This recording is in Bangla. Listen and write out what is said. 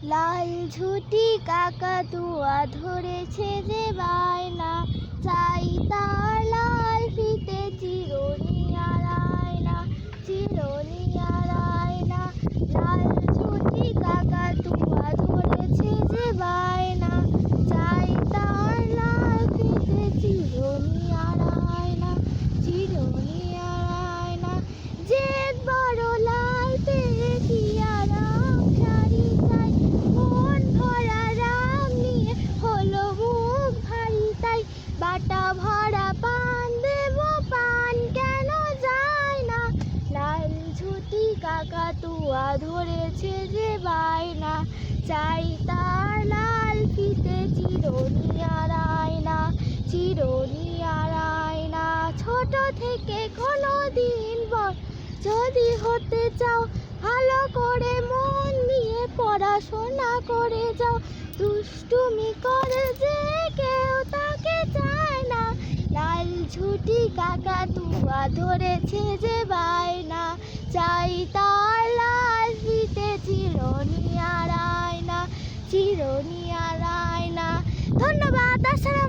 লাল ঝুঁটি কাকাতুয়া ধরেছে যে বায়না, চাই তার লাল ফিতে চিরুনি আর আয়না, চিরুনি আর আয়না। লাল ঝুঁটি কাকাতুয়া ধরেছে যে বায়না, চাই তার লাল ফিতে চিরুনি আর আয়না, চিরুনি আর আয়না। জেদ বড় লাল পেয়ে কি আরাম শাড়ি চাই, মন ভরা রাগ নিয়ে হলো মুখ ভারী তাই। বাটা ভরা পান দেব, পান কেন যায় না, লাল ঝুঁটি কাকাতুয়া ধরেছে যে বায়না, চাই তার লাল ফিতে চিরুনি আর আয়না, চিরুনি আর আয়না। ছোট থেকে কোনো দিন বড় যদি হতে চাও, ভালো করে মন দিয়ে পড়াশোনা করে যাও। দুষ্টুমি করে যে কেউ তাকে চায় না, লাল ঝুঁটি কাকাতুয়া ধরেছে যে বায়না, চাই তার লাল ফিতে চিরুনি আর আয়না, চিরুনি আর আয়না। ধন্যবাদ।